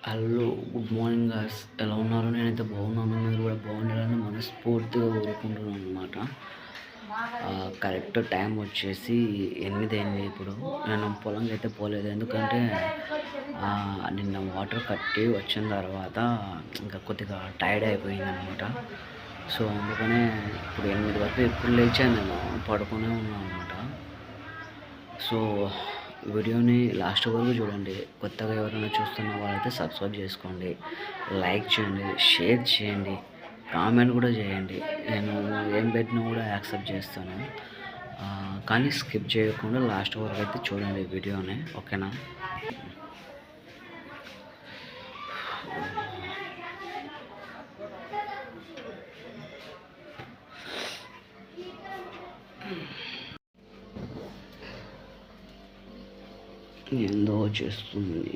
Hello, good morning guys. ఎలా ఉన్నారు? నేనైతే బాగున్నాను. మీరు కూడా బాగుండాలని మనస్ఫూర్తిగా కోరుకుంటున్నాను అనమాట. కరెక్ట్ టైం వచ్చేసి 8 అయింది. ఇప్పుడు నేను పొలంకి అయితే పోలేదు, ఎందుకంటే నిన్న వాటర్ కట్టి వచ్చిన తర్వాత ఇంకా కొద్దిగా టైర్డ్ అయిపోయింది అనమాట. సో అందుకనే ఇప్పుడు 8 వరకు ఎప్పుడు లేచాను, నేను పడుకునే ఉన్నాను అనమాట. సో వీడియోని లాస్ట్ వరకు చూడండి. కొత్తగా ఎవరైనా చూస్తున్న వాళ్ళైతే సబ్స్క్రైబ్ చేసుకోండి, లైక్ చేయండి, షేర్ చేయండి, కామెంట్ కూడా చేయండి. నేను ఏం పెట్టినా కూడా యాక్సెప్ట్ చేస్తాను, కానీ స్కిప్ చేయకుండా లాస్ట్ వరకు అయితే చూడండి వీడియోని, ఓకేనా? ఏందో చేస్తుంది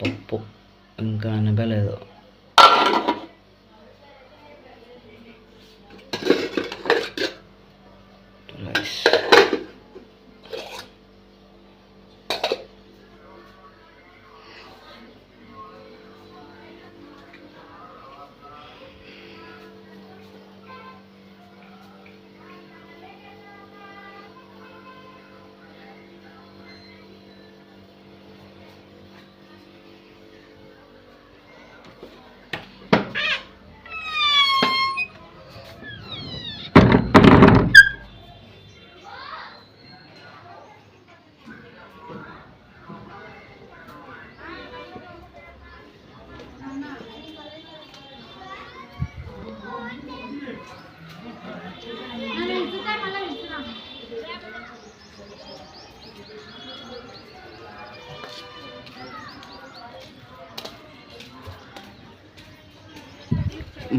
పప్పు, ఇంకా అనగలేదు. రైస్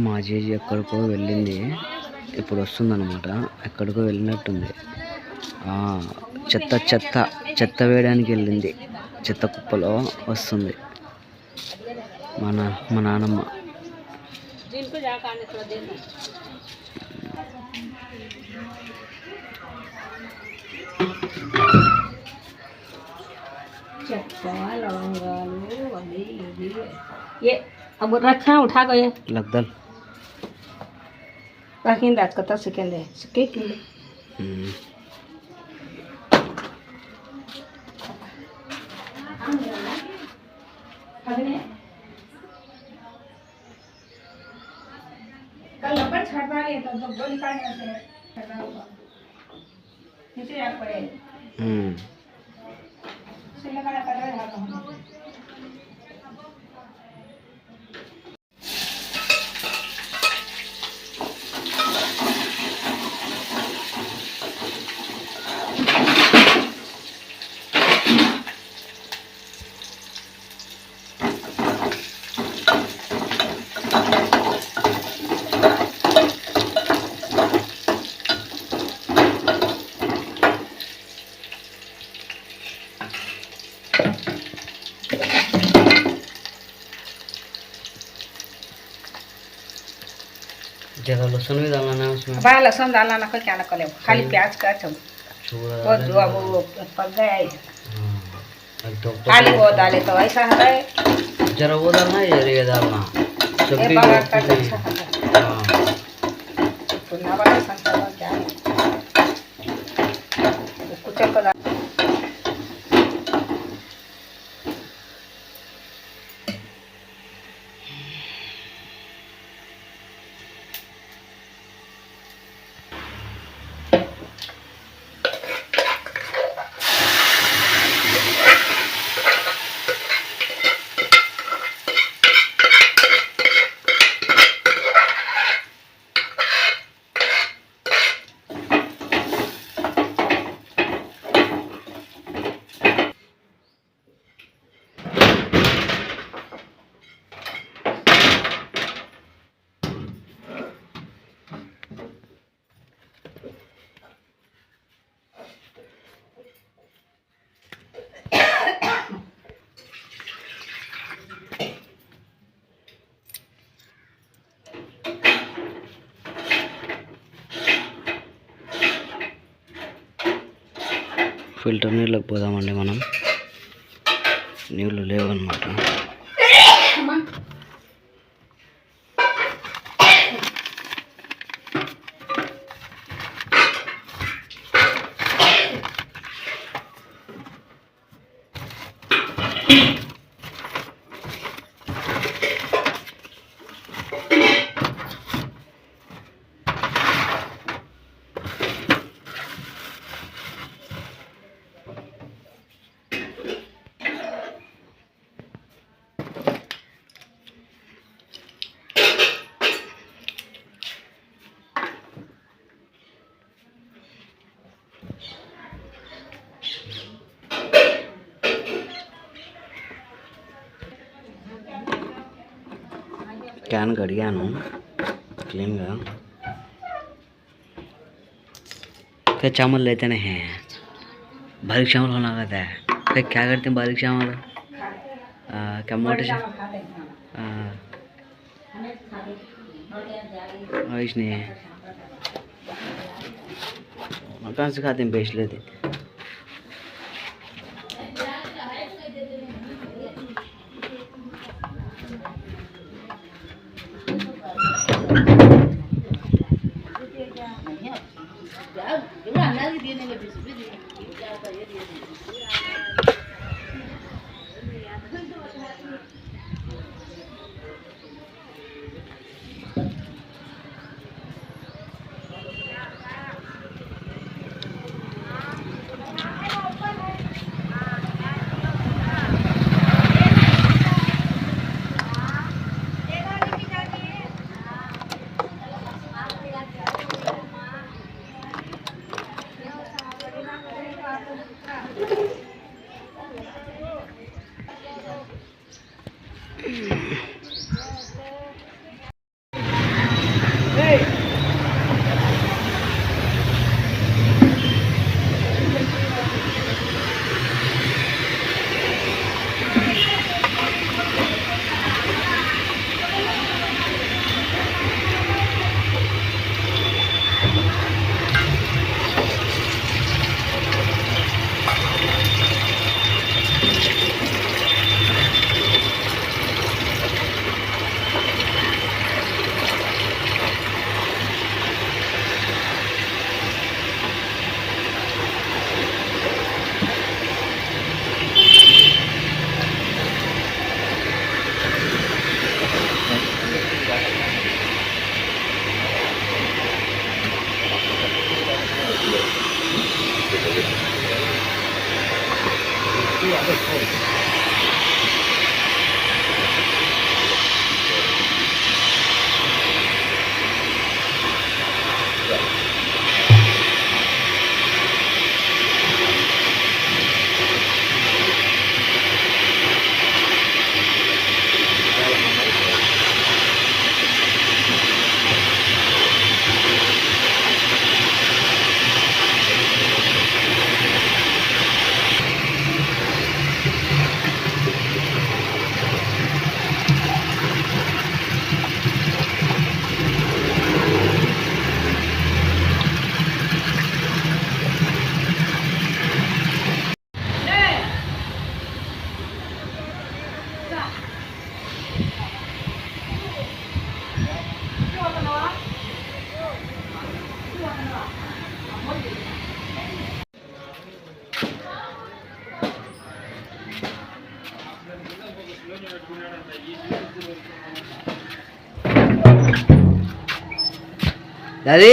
మా జేజీ ఎక్కడికో వెళ్ళింది, ఇప్పుడు వస్తుందన్నమాట. ఎక్కడికో వెళ్ళినట్టుంది. చెత్త చెత్త చెత్త వేయడానికి వెళ్ళింది. చెత్త కుప్పలో వస్తుంది మా నానమ్మ. చెక్క లవంగాలు అది ఇది ये अब रखा उठा गए लगदल रखिंद कत सेकेंड है सके किंद कल लपट छाड़ता है तो दो निकालने से करना होगा नीचे जा पड़े से लगा कर रहा था जरा लहसुन भी डालना है उसमें। बड़ा लहसुन डालना ना, क्या ना करे, खाली प्याज का तो वो जो अब वो पक गया है, खाली वो डाले तो ऐसा है। जरा वो डालना है, जरा ये डालना, सब भी अच्छा है। तो ना बड़ा संसार क्या है, कुछ को ఫిల్టర్ నీళ్ళకి పోదామండి మనం. నీళ్ళు లేవన్నమాట. క్యాన్ కడిగాను క్లీన్గా. क्या चावल लेते नहीं हैं? बारीक चावल होना कहता है। फिर क्या करते हैं बारीक चावल? क्या मोटे चावल? ऐसा नहीं है, मकान से खाते हैं, बेच लेते। दादी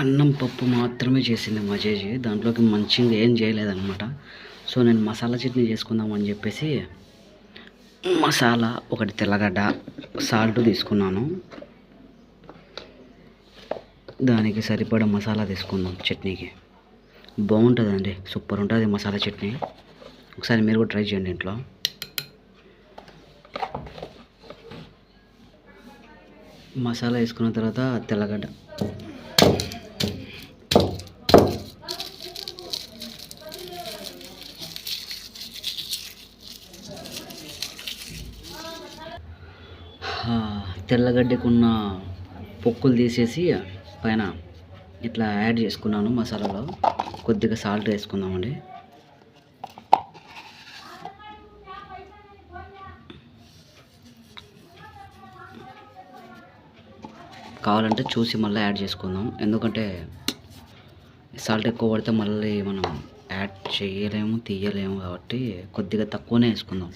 అన్నం పప్పు మాత్రమే చేసింది మా చేసి, దాంట్లోకి మంచిగా ఏం చేయలేదన్నమాట. సో నేను మసాలా చట్నీ చేసుకుందామని చెప్పేసి మసాలా ఒకటి తెల్లగడ్డ సాల్ట్ తీసుకున్నాను. దానికి సరిపడా మసాలా తీసుకుందాం. చట్నీకి బాగుంటుందండి, సూపర్ ఉంటుంది మసాలా చట్నీ. ఒకసారి మీరు కూడా ట్రై చేయండి ఇంట్లో. మసాలా వేసుకున్న తర్వాత తెల్లగడ్డ, తెల్లగడ్డకున్న పొక్కులు తీసేసి పైన ఇట్లా యాడ్ చేసుకున్నాను మసాలాలో. కొద్దిగా సాల్ట్ వేసుకుందామండి. కావాలంటే చూసి మళ్ళీ యాడ్ చేసుకుందాం, ఎందుకంటే సాల్ట్ ఎక్కువ పడితే మళ్ళీ మనం యాడ్ చేయలేము తీయలేము, కాబట్టి కొద్దిగా తక్కువనే వేసుకుందాం.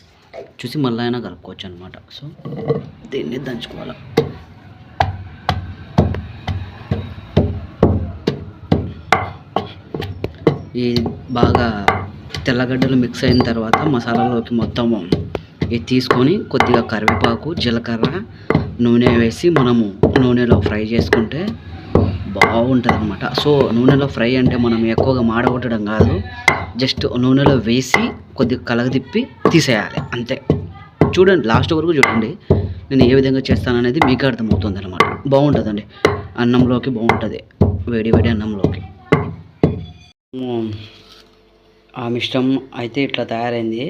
చూసి మళ్ళీ అయినా కలుపుకోవచ్చు అనమాట. సో దీన్ని దంచుకోవాలి. ఈ బాగా తెల్లగడ్డలు మిక్స్ అయిన తర్వాత మసాలాలోకి మొత్తం ఇది తీసుకొని కొద్దిగా కరివేపాకు, జీలకర్ర, నూనె వేసి మనము నూనెలో ఫ్రై చేసుకుంటే బాగుంటుంది అనమాట. సో నూనెలో ఫ్రై అంటే మనం ఎక్కువగా మాడగొట్టడం కాదు, జస్ట్ నూనెలో వేసి కొద్దిగా కలగదిప్పి తీసేయాలి అంతే. చూడండి, లాస్ట్ వరకు చూడండి నేను ఏ విధంగా చేస్తాననేది మీకు అర్థమవుతుంది అనమాట. బాగుంటుందండి, అన్నంలోకి బాగుంటుంది, వేడి వేడి అన్నంలోకి. ఆ మిశ్రమం అయితే ఇట్లా తయారైంది.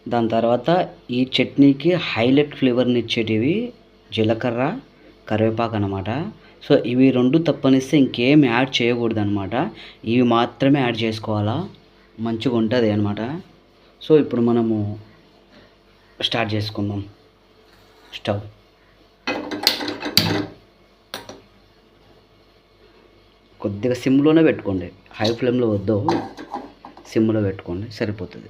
దాని తర్వాత ఈ చట్నీకి హైలైట్ ఫ్లేవర్ని ఇచ్చేటివి జీలకర్ర, కరివేపాకు అన్నమాట. సో ఇవి రెండు తప్పనిస్తే ఇంకేం యాడ్ చేయకూడదు అనమాట. ఇవి మాత్రమే యాడ్ చేసుకోవాలా, మంచిగా ఉంటుంది అనమాట. సో ఇప్పుడు మనము స్టార్ట్ చేసుకుందాం. స్టవ్ కొద్దిగా సిమ్లోనే పెట్టుకోండి, హై ఫ్లేమ్లో వద్దు, సిమ్లో పెట్టుకోండి సరిపోతుంది.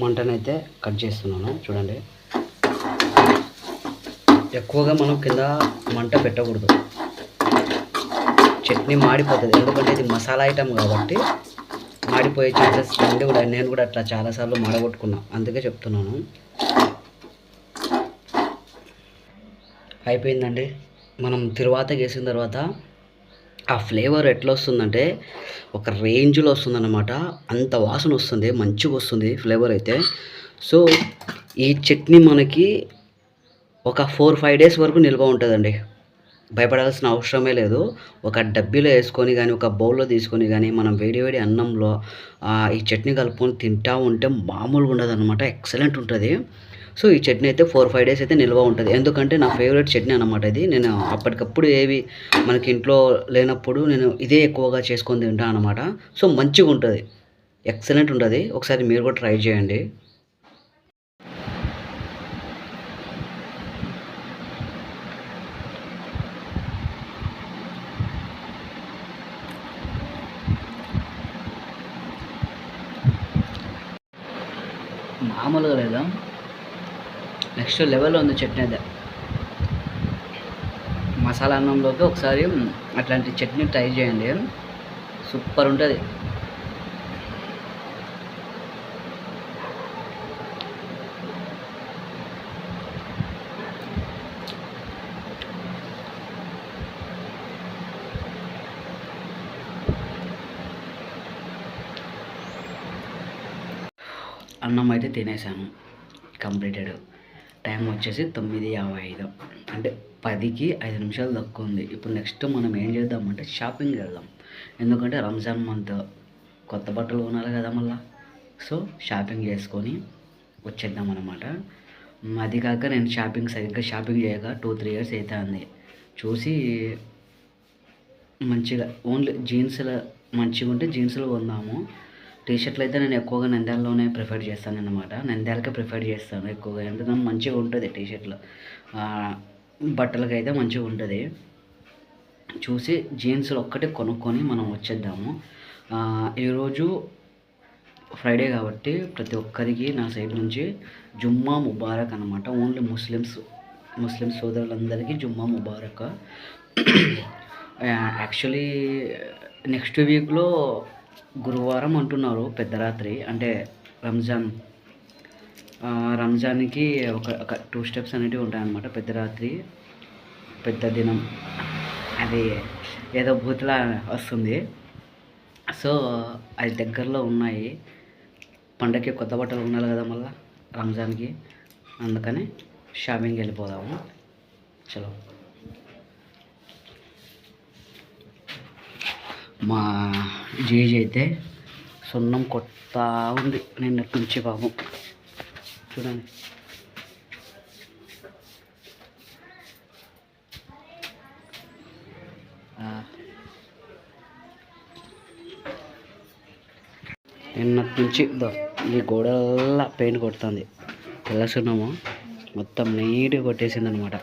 మంటనైతే కట్ చేస్తున్నాను. చూడండి, ఎక్కువగా మనం కింద మంట పెట్టకూడదు, చట్నీ మాడిపోతుంది. ఎందుకంటే ఇది మసాలా ఐటమ్ కాబట్టి మాడిపోయే ఛాన్సెస్ నేను కూడా అట్లా చాలాసార్లు మాడగొట్టుకున్నా, అందుకే చెప్తున్నాను. అయిపోయిందండి. మనం తిరువాత వేసిన తర్వాత ఆ ఫ్లేవర్ ఎట్లా వస్తుందంటే ఒక రేంజ్లో వస్తుందన్నమాట. అంత వాసన వస్తుంది, మంచిగా వస్తుంది ఫ్లేవర్ అయితే. సో ఈ చట్నీ మనకి ఒక 4-5 డేస్ వరకు నిల్వ ఉంటుందండి, భయపడాల్సిన అవసరమే లేదు. ఒక డబ్బీలో వేసుకొని కానీ, ఒక బౌల్లో తీసుకొని కానీ, మనం వేడి వేడి అన్నంలో ఈ చట్నీ కలుపుకొని తింటా ఉంటే మామూలుగా ఉండదు అనమాట, ఎక్సలెంట్ ఉంటుంది. సో ఈ చట్నీ అయితే 4-5 డేస్ అయితే నిల్వ ఉంటుంది. ఎందుకంటే నా ఫేవరెట్ చట్నీ అనమాట ఇది. నేను అప్పటికప్పుడు ఏవి మనకి ఇంట్లో లేనప్పుడు నేను ఇదే ఎక్కువగా చేసుకొని తింటాను అనమాట. సో మంచిగా ఉంటుంది, ఎక్సలెంట్ ఉంటుంది. ఒకసారి మీరు కూడా ట్రై చేయండి. మామూలుగా లేదా, నెక్స్ట్ లెవెల్లో ఉంది చట్నీ అదే. మసాలా అన్నంలోకి ఒకసారి అట్లాంటి చట్నీ ట్రై చేయండి, సూపర్ ఉంటుంది. అన్నం అయితే తినేసాను, కంప్లీటెడ్. టైం వచ్చేసి 9:55, అంటే 10కి 5 నిమిషాలు తక్కువ ఉంది. ఇప్పుడు నెక్స్ట్ మనం ఏం చేద్దామంటే షాపింగ్కి వెళ్దాం, ఎందుకంటే రంజాన్ మంత్, కొత్త బట్టలు కొనాలి కదా మళ్ళీ. సో షాపింగ్ చేసుకొని వచ్చేద్దాం అన్నమాట. అది కాక నేను సరిగ్గా షాపింగ్ చేయక 2-3 ఇయర్స్ అవుతుంది. చూసి మంచిగా ఓన్లీ జీన్స్లో మంచిగా ఉంటే జీన్స్లో కొందాము. టీషర్ట్లు అయితే నేను ఎక్కువగా నంద్యాలలోనే ప్రిఫర్ చేస్తాను అన్నమాట. నంద్యాలకే ప్రిఫర్ చేస్తాను ఎక్కువగా, ఎందుకంటే మంచిగా ఉంటుంది టీషర్ట్లు, బట్టలకైతే మంచిగా ఉంటుంది. చూసి జీన్స్లు ఒక్కటే కొనుక్కొని మనం వచ్చేద్దాము. ఈరోజు ఫ్రైడే కాబట్టి ప్రతి ఒక్కరికి నా సైడ్ నుంచి జుమ్మా ముబారక్ అన్నమాట. ఓన్లీ ముస్లిం సోదరులందరికీ జుమ్మా ముబారక్. యాక్చువల్లీ నెక్స్ట్ వీక్లో గురువారం అంటున్నారు పెద్దరాత్రి, అంటే రంజాన్కి ఒక 2 స్టెప్స్ అనేవి ఉంటాయన్నమాట. పెద్దరాత్రి, పెద్ద దినం, అది ఏదో భూతిలా వస్తుంది. సో అది దగ్గరలో ఉన్నాయి. పండగకి కొత్త బట్టలు ఉండాలి కదా మళ్ళీ రంజాన్కి, అందుకని షాపింగ్కి వెళ్ళిపోదాము. చలో. మా జేజీ అయితే సున్నం కొత్త ఉంది నిన్నటి నుంచి పాపం, చూడండి. నిన్నటి నుంచి ఈ గోడల్లా పెయింట్ కొడుతుంది, తెల్ల సున్నము మొత్తం నీట్గా కొట్టేసింది అనమాట.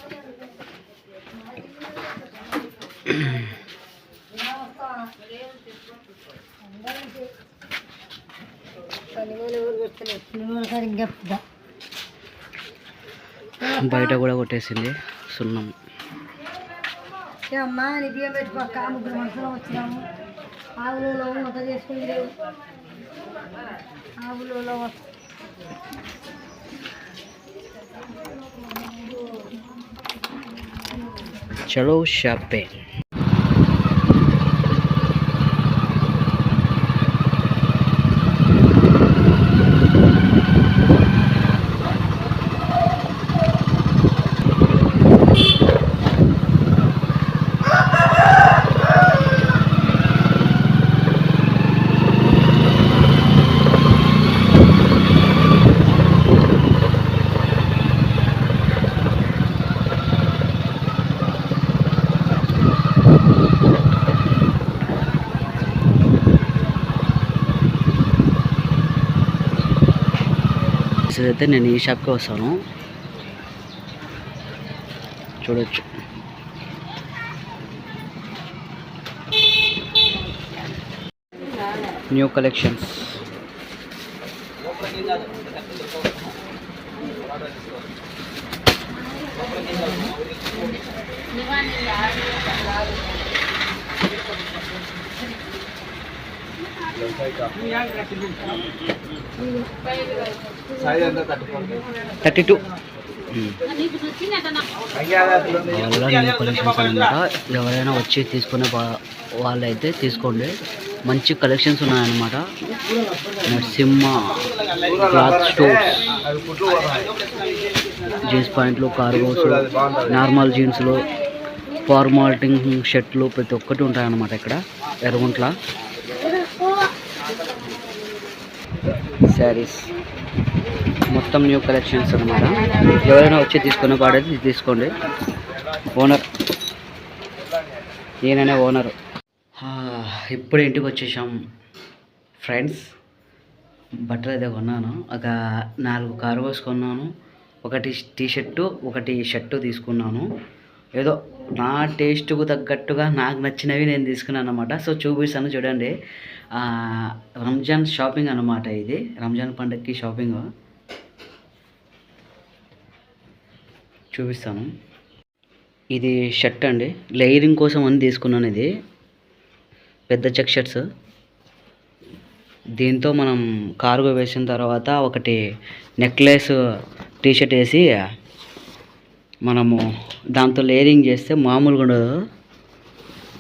బయట కూడా కొట్టేసింది సున్నం. అమ్మా నీ బియ్యం పెట్టుకోక, 3 మనుషులు వచ్చినాము. ఆవులలో వంట చేసుకుని లేవు, ఆవులలో చలో షాపింగ్. అయితే నేను ఈ షాప్కి వస్తాను, చూడొచ్చు. New collections. $32. న్యూ కలెక్షన్స్ అనమాట. ఎవరైనా వచ్చి తీసుకునే వాళ్ళైతే తీసుకోండి, మంచి కలెక్షన్స్ ఉన్నాయన్నమాట. నరసింహ క్లాత్ స్టోర్స్, జీన్స్ ప్యాంట్లు, కార్గోస్, నార్మల్ జీన్స్లు, ఫార్మాలిటింగ్ షర్ట్లు ప్రతి ఒక్కటి ఉంటాయన్నమాట ఇక్కడ ఎర్రగుంట్ల. శారీస్ మొత్తం న్యూ కలెక్షన్స్ అనమాట. ఎవరైనా వచ్చి తీసుకునే పాడైతే తీసుకోండి. ఓనర్ ఈయననే ఓనరు. ఇప్పుడు ఇంటికి వచ్చేసాం ఫ్రెండ్స్. బట్టలు అయితే కొన్నాను, ఒక 4 కార్గోస్ కొన్నాను, ఒకటి టీషర్టు, ఒకటి షర్టు తీసుకున్నాను. ఏదో నా టేస్ట్కు తగ్గట్టుగా నాకు నచ్చినవి నేను తీసుకున్నాను అనమాట. సో చూపిస్తాను చూడండి. రంజాన్ షాపింగ్ అనమాట ఇది, రంజాన్ పండగకి షాపింగ్. చూపిస్తాను. ఇది షర్ట్ అండి, లేయరింగ్ కోసం అని తీసుకున్నాను. ఇది పెద్ద చెక్ షర్ట్స్. దీంతో మనం కార్గో వేసిన తర్వాత ఒకటి నెక్లెస్ టీషర్ట్ వేసి మనము దాంతో లేయరింగ్ చేస్తే మామూలుగా ఉండదు.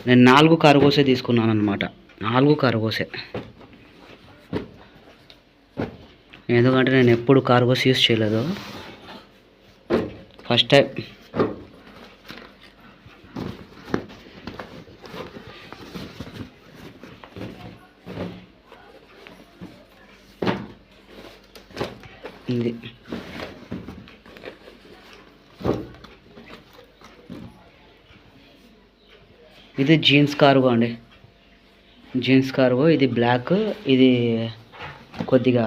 నేను 4 కార్గోసే తీసుకున్నాను అనమాట. 4 కార్గోసే, ఎందుకంటే నేను ఎప్పుడు కార్గోస్ యూస్ చేయలేదు, ఫస్ట్ టైం. ఇది జీన్స్ కార్గో అండి, జీన్స్ కార్గో. ఇది బ్లాక్, ఇది కొద్దిగా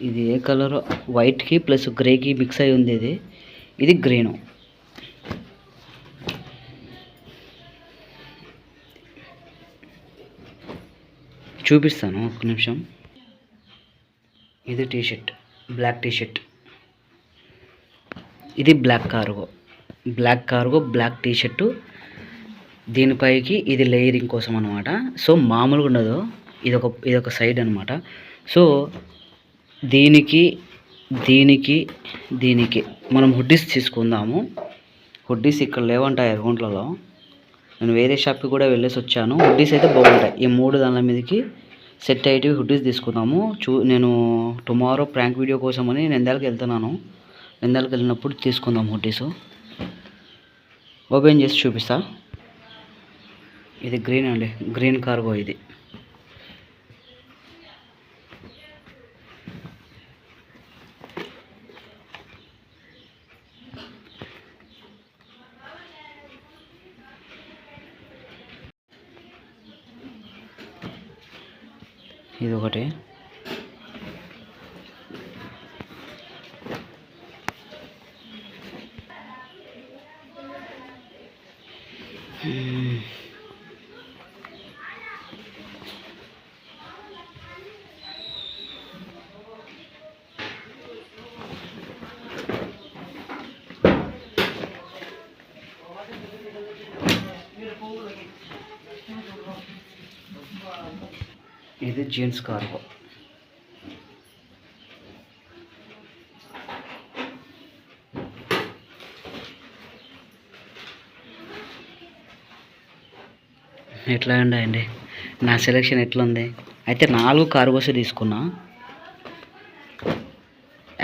ఇది ఏ కలర్, వైట్కి ప్లస్ గ్రేకి మిక్స్ అయి ఉంది. ఇది గ్రీను. చూపిస్తాను ఒక్క నిమిషం. ఇది టీషర్ట్, బ్లాక్ టీషర్ట్. ఇది బ్లాక్ కార్గో, బ్లాక్ టీషర్టు. దీనిపైకి ఇది లేయరింగ్ కోసం అనమాట. సో మామూలుగా ఉండదు, ఇదొక సైడ్ అనమాట. సో దీనికి మనం హుడ్డీస్ తీసుకుందాము. హుడ్డీస్ ఇక్కడ లేవంట ఎర్రగుంట్లలో. నేను వేరే షాప్కి కూడా వెళ్ళేసి వచ్చాను. హుడ్డీస్ అయితే బాగుంటాయి. ఈ 3 దానిల మీదకి సెట్ అయ్యేటివి హుడ్డీస్ తీసుకుందాము. నేను టుమారో ప్రాంక్ వీడియో కోసమని నంద్యాలకు వెళ్తున్నాను. నంద్యాలకు వెళ్ళినప్పుడు తీసుకుందాం హుడ్డీస్. ఓపెన్ చేసి చూపిస్తా. ఇది గ్రీన్ అండి, గ్రీన్ కార్గో. ఇది ఒకటి. ఇది జీన్స్ కార్గో. ఎట్లా ఉందండి నా సెలెక్షన్, ఎట్లా ఉంది? అయితే 4 కార్గోస్ తీసుకున్నా.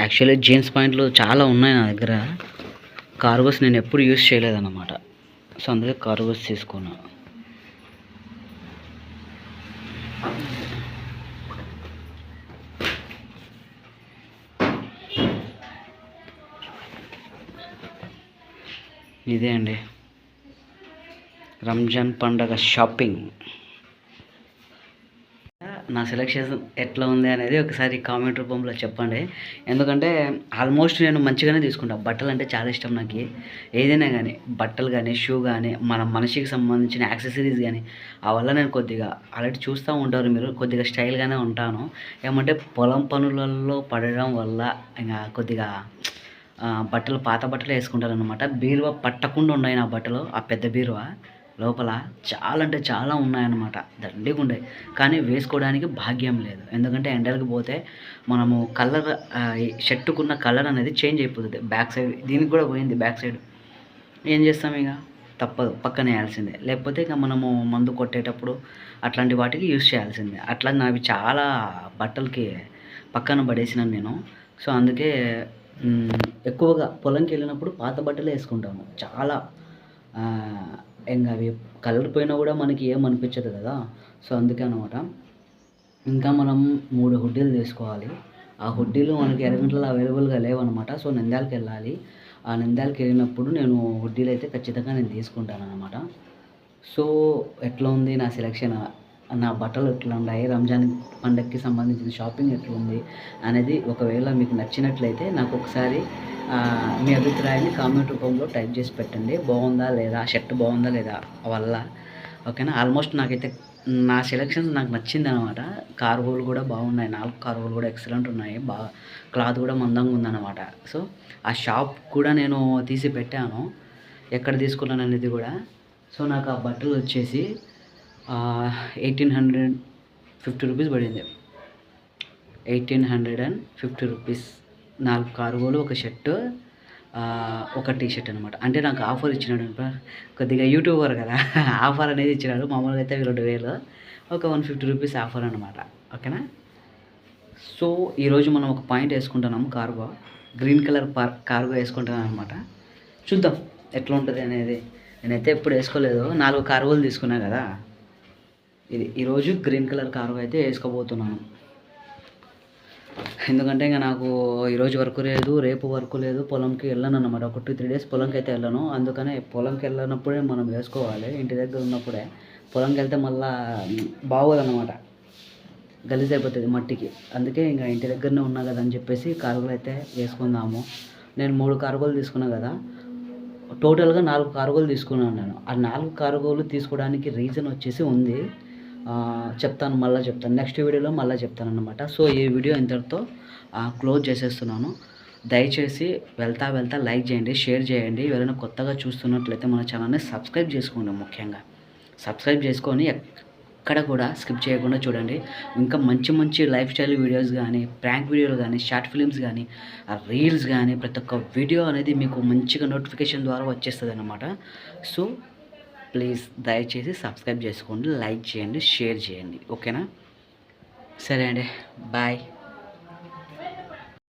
యాక్చువల్లీ జీన్స్ పాయింట్లు చాలా ఉన్నాయి నా దగ్గర. కార్గోస్ నేను ఎప్పుడు యూస్ చేయలేదన్నమాట. సో అందుకే కార్గోస్ తీసుకున్నా. ఇదే అండి రంజాన్ పండగ షాపింగ్. నా సెలెక్షన్ ఎట్లా ఉంది అనేది ఒకసారి కామెంట్ రూపంలో చెప్పండి. ఎందుకంటే ఆల్మోస్ట్ నేను మంచిగానే తీసుకుంటాను. బట్టలు అంటే చాలా ఇష్టం నాకు. ఏదైనా కానీ, బట్టలు కానీ, షూ కానీ, మన మనిషికి సంబంధించిన యాక్సెసరీస్ కానీ, ఆ వల్ల నేను కొద్దిగా ఆల్రెడీ చూస్తూ ఉంటారు మీరు, కొద్దిగా స్టైల్గానే ఉంటాను. ఏమంటే పొలం పనులలో పడడం వల్ల ఇంకా కొద్దిగా బట్టలు, పాత బట్టలు వేసుకుంటాను అనమాట. బీరువా పట్టకుండా ఉన్నాయి నా బట్టలు. ఆ పెద్ద బీరువా లోపల చాలా అంటే చాలా ఉన్నాయన్నమాట, దండిగా ఉన్నాయి. కానీ వేసుకోవడానికి భాగ్యం లేదు. ఎందుకంటే ఎండలకు పోతే మనము కలర్, షర్టుకున్న కలర్ అనేది చేంజ్ అయిపోతుంది. బ్యాక్ సైడ్ దీనికి కూడా పోయింది, బ్యాక్ సైడ్. ఏం చేస్తాం, ఇక తప్పదు, పక్కన వేయాల్సిందే. లేకపోతే ఇక మనము మందు కొట్టేటప్పుడు అట్లాంటి వాటికి యూజ్ చేయాల్సిందే. అట్లా నావి చాలా బట్టలకి పక్కన పడేసినాను నేను. సో అందుకే ఎక్కువగా పొలంకి వెళ్ళినప్పుడు పాత బట్టలే వేసుకుంటాము. చాలా ఇంకా అవి కలర్ పోయినా కూడా మనకి ఏమనిపించదు కదా. సో అందుకే అనమాట. ఇంకా మనం 3 హుడ్డీలు తీసుకోవాలి. ఆ హుడ్డీలు మనకి ఎర్రగంటలో అవైలబుల్గా లేవన్నమాట. సో నంద్యాలకు వెళ్ళాలి. ఆ నంద్యాలకు వెళ్ళినప్పుడు నేను హుడ్డీలు అయితే ఖచ్చితంగా నేను తీసుకుంటాను అనమాట. సో ఎట్లా ఉంది నా సెలెక్షన్, నా బట్టలు ఎట్లా ఉన్నాయి, రంజాన్ పండగకి సంబంధించిన షాపింగ్ ఎట్లా ఉంది అనేది ఒకవేళ మీకు నచ్చినట్లయితే నాకు ఒకసారి మీ అభిప్రాయాన్ని కామెంట్ రూపంలో టైప్ చేసి పెట్టండి. బాగుందా లేదా, షర్ట్ బాగుందా లేదా వల్ల, ఓకేనా. ఆల్మోస్ట్ నాకైతే నా సెలెక్షన్ నాకు నచ్చింది అనమాట. కార్గోలు కూడా బాగున్నాయి, 4 కార్గోలు కూడా ఎక్సలెంట్ ఉన్నాయి. క్లాత్ కూడా మందంగా ఉందన్నమాట. సో ఆ షాప్ కూడా నేను తీసి పెట్టాను, ఎక్కడ తీసుకున్నాను అనేది కూడా. సో నాకు ఆ బట్టలు వచ్చేసి 1850 రూపీస్ పడింది. 1850 రూపీస్. 4 కార్గోలు, ఒక షర్టు, ఒక టీ షర్ట్ అనమాట. అంటే నాకు ఆఫర్ ఇచ్చినాడు, కొద్దిగా యూట్యూబర్ కదా ఆఫర్ అనేది ఇచ్చినాడు. మామూలుగా అయితే 2000, ఒక 150 రూపీస్ ఆఫర్ అనమాట. ఓకేనా. సో ఈరోజు మనం ఒక పాయింట్ వేసుకుంటున్నాము, కార్గో, గ్రీన్ కలర్ కార్గో వేసుకుంటున్నాను అనమాట. చూద్దాం ఎట్లా ఉంటుంది అనేది. నేనైతే ఎప్పుడు వేసుకోలేదు, 4 కార్గోలు తీసుకున్నా కదా. ఈరోజు గ్రీన్ కలర్ కార్గో అయితే వేసుకోబోతున్నాను. ఎందుకంటే ఇంకా నాకు ఈరోజు వర్క్ లేదు, రేపు వర్క్ లేదు, పొలంకి వెళ్ళను అన్నమాట. ఒక 2-3 డేస్ పొలంకి అయితే వెళ్ళను. అందుకనే పొలంకి వెళ్ళినప్పుడే మనం వేసుకోవాలి, ఇంటి దగ్గర ఉన్నప్పుడే. పొలంకి వెళ్తే మళ్ళీ బాగోదన్నమాట, గలీజ్ అయిపోతుంది మట్టికి. అందుకే ఇంకా ఇంటి దగ్గరనే ఉన్నా కదా అని చెప్పేసి కార్గోలు అయితే వేసుకుందాము. నేను 3 కార్గోలు తీసుకున్నా కదా, టోటల్గా 4 కార్గోలు తీసుకున్నాను నేను. ఆ 4 కార్గోలు తీసుకోవడానికి రీజన్ వచ్చేసి ఉంది, చెప్తాను, మళ్ళీ చెప్తాను, నెక్స్ట్ వీడియోలో మళ్ళీ చెప్తాను అన్నమాట. సో ఈ వీడియో ఇంతటితో క్లోజ్ చేసేస్తున్నాను. దయచేసి వెళ్తా లైక్ చేయండి, షేర్ చేయండి. ఎవరైనా కొత్తగా చూస్తున్నట్లయితే మన ఛానల్ని సబ్స్క్రైబ్ చేసుకోండి. ముఖ్యంగా సబ్స్క్రైబ్ చేసుకొని ఎక్కడ కూడా స్కిప్ చేయకుండా చూడండి. ఇంకా మంచి లైఫ్ స్టైల్ వీడియోస్ కానీ, ప్రాంక్ వీడియోలు కానీ, షార్ట్ ఫిలిమ్స్ కానీ, రీల్స్ కానీ, ప్రతి ఒక్క వీడియో అనేది మీకు మంచిగా నోటిఫికేషన్ ద్వారా వచ్చేస్తుంది అన్నమాట. సో ప్లీజ్ దయచేసి సబ్స్క్రైబ్ చేసుకోండి, లైక్ చేయండి, షేర్ చేయండి. ఓకేనా. సరే అండి, బాయ్.